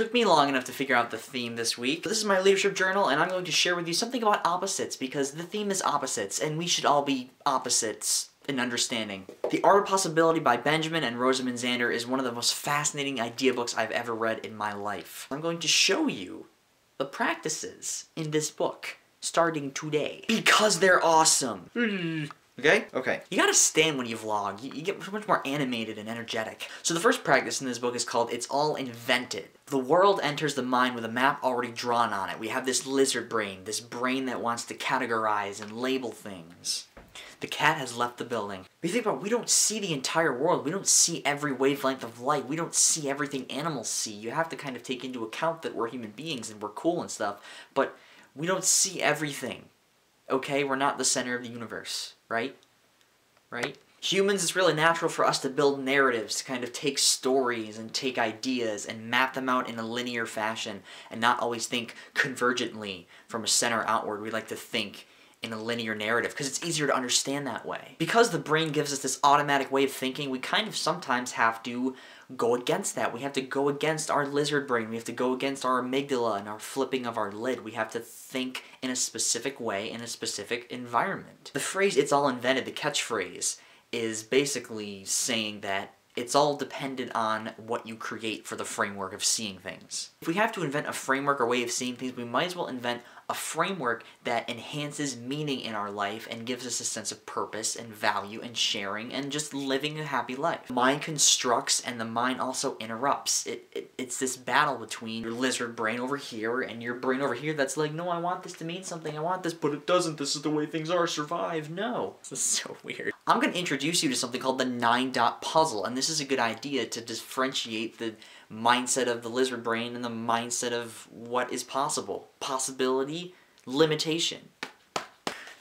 took me long enough to figure out the theme this week. This is my leadership journal, and I'm going to share with you something about opposites, because the theme is opposites, and we should all be opposites in understanding. The Art of Possibility by Benjamin and Rosamund Zander is one of the most fascinating idea books I've ever read in my life. I'm going to show you the practices in this book, starting today, because they're awesome. Okay? Okay. You gotta stand when you vlog. You get much more animated and energetic. So the first practice in this book is called It's All Invented. The world enters the mind with a map already drawn on it. We have this lizard brain, this brain that wants to categorize and label things. The cat has left the building. If you think about it, we don't see the entire world. We don't see every wavelength of light. We don't see everything animals see. You have to kind of take into account that we're human beings and we're cool and stuff, but we don't see everything. Okay? We're not the center of the universe, right? Right? Humans, it's really natural for us to build narratives, to kind of take stories and take ideas and map them out in a linear fashion and not always think convergently from a center outward. We like to think in a linear narrative because it's easier to understand that way. Because the brain gives us this automatic way of thinking, we kind of sometimes have to go against that. We have to go against our lizard brain. We have to go against our amygdala and our flipping of our lid. We have to think in a specific way in a specific environment. The phrase, "it's all invented," the catchphrase, is basically saying that it's all dependent on what you create for the framework of seeing things. If we have to invent a framework or way of seeing things, we might as well invent a framework that enhances meaning in our life and gives us a sense of purpose and value and sharing and just living a happy life. Mind constructs and the mind also interrupts. It's this battle between your lizard brain over here and your brain over here that's like, no, I want this to mean something, I want this, but it doesn't, this is the way things are, survive. No. This is so weird. I'm going to introduce you to something called the 9-dot puzzle, and this is a good idea to differentiate the mindset of the lizard brain and the mindset of what is possible. Possibility, limitation.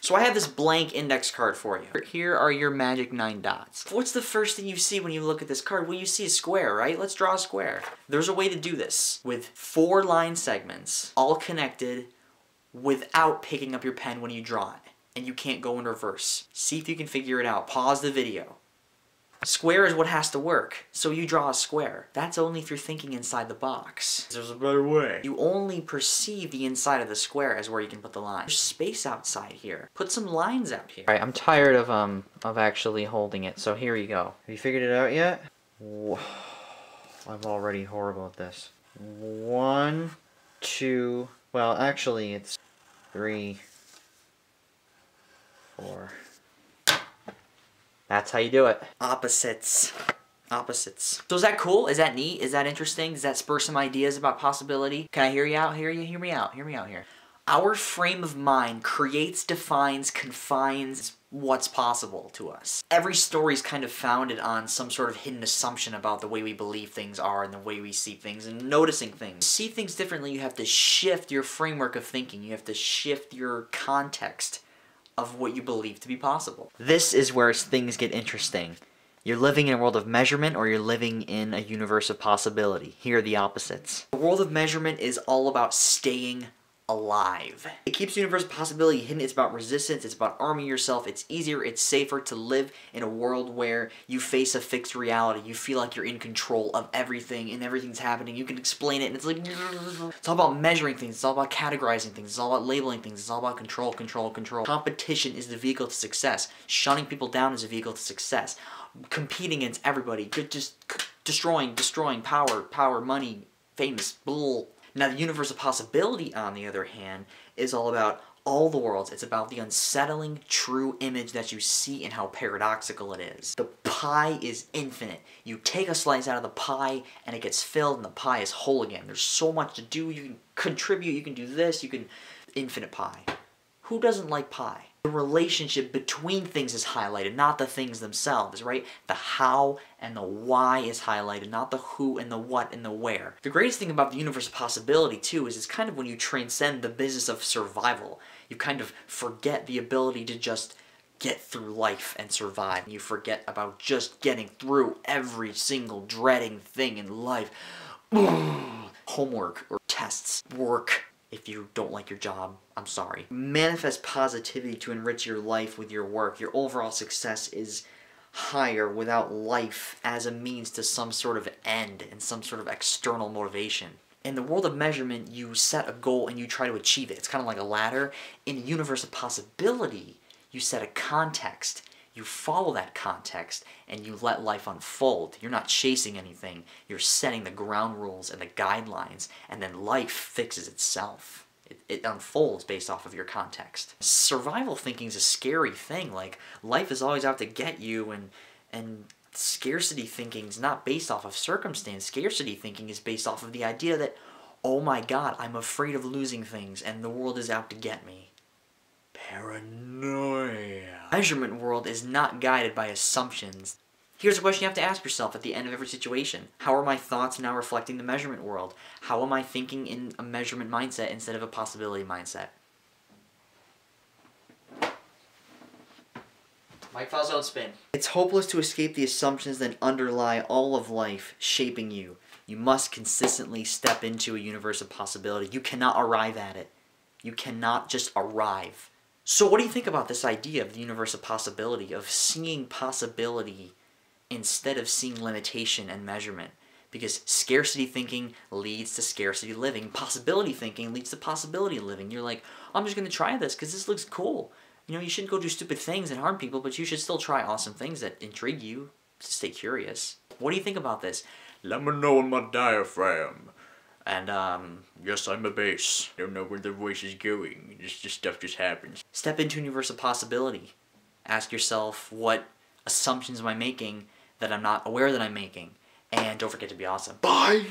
So I have this blank index card for you. Here are your magic 9 dots. What's the first thing you see when you look at this card? Well, you see a square, right? Let's draw a square. There's a way to do this with 4 line segments, all connected, without picking up your pen when you draw it. And you can't go in reverse. See if you can figure it out. Pause the video. A square is what has to work, so you draw a square. That's only if you're thinking inside the box. There's a better way. You only perceive the inside of the square as where you can put the line. There's space outside here. Put some lines out here. Alright, I'm tired of actually holding it, so here you go. Have you figured it out yet? Whoa. I'm already horrible at this. 1, 2, well actually it's 3, 4. That's how you do it. Opposites. Opposites. So is that cool? Is that neat? Is that interesting? Does that spur some ideas about possibility? Can I hear you out? Hear me out. Hear me out here. Our frame of mind creates, defines, confines what's possible to us. Every story is kind of founded on some sort of hidden assumption about the way we believe things are and the way we see things and noticing things. To see things differently, you have to shift your framework of thinking. You have to shift your context of what you believe to be possible. This is where things get interesting. You're living in a world of measurement or you're living in a universe of possibility. Here are the opposites. The world of measurement is all about staying alive. It keeps the universe of possibility hidden. It's about resistance. It's about arming yourself. It's easier. It's safer to live in a world where you face a fixed reality. You feel like you're in control of everything and everything's happening. You can explain it and it's like, it's all about measuring things. It's all about categorizing things. It's all about labeling things. It's all about control, control, control. Competition is the vehicle to success. Shutting people down is a vehicle to success. Competing against everybody. Just destroying, power, money, famous, bull. Now, the universe of possibility, on the other hand, is all about all the worlds. It's about the unsettling, true image that you see and how paradoxical it is. The pie is infinite. You take a slice out of the pie, and it gets filled, and the pie is whole again. There's so much to do. You can contribute. You can do this. You can... Infinite pie. Who doesn't like pie? The relationship between things is highlighted, not the things themselves, right? The how and the why is highlighted, not the who and the what and the where. The greatest thing about the universe of possibility, too, is it's kind of when you transcend the business of survival. You kind of forget the ability to just get through life and survive. You forget about just getting through every single dreading thing in life. Homework or tests, work. If you don't like your job, I'm sorry. Manifest positivity to enrich your life with your work. Your overall success is higher without life as a means to some sort of end and some sort of external motivation. In the world of measurement, you set a goal and you try to achieve it. It's kind of like a ladder. In the universe of possibility, you set a context. You follow that context and you let life unfold. You're not chasing anything. You're setting the ground rules and the guidelines, and then life fixes itself. It unfolds based off of your context. Survival thinking is a scary thing. Like, life is always out to get you, and scarcity thinking is not based off of circumstance. Scarcity thinking is based off of the idea that, oh my God, I'm afraid of losing things and the world is out to get me. Paranoia. Measurement world is not guided by assumptions. Here's a question you have to ask yourself at the end of every situation. How are my thoughts now reflecting the measurement world? How am I thinking in a measurement mindset instead of a possibility mindset? Mike Files Don't Spin. It's hopeless to escape the assumptions that underlie all of life, shaping you. You must consistently step into a universe of possibility. You cannot arrive at it. You cannot just arrive. So what do you think about this idea of the universe of possibility, of seeing possibility instead of seeing limitation and measurement? Because scarcity thinking leads to scarcity living. Possibility thinking leads to possibility living. You're like, I'm just going to try this because this looks cool. You know, you shouldn't go do stupid things and harm people, but you should still try awesome things that intrigue you to stay curious. What do you think about this? Let me know in my diaphragm. And, yes, I'm a bass. Don't know where the voice is going. Just stuff just happens. Step into a universe of possibility. Ask yourself, what assumptions am I making that I'm not aware that I'm making? And don't forget to be awesome. Bye!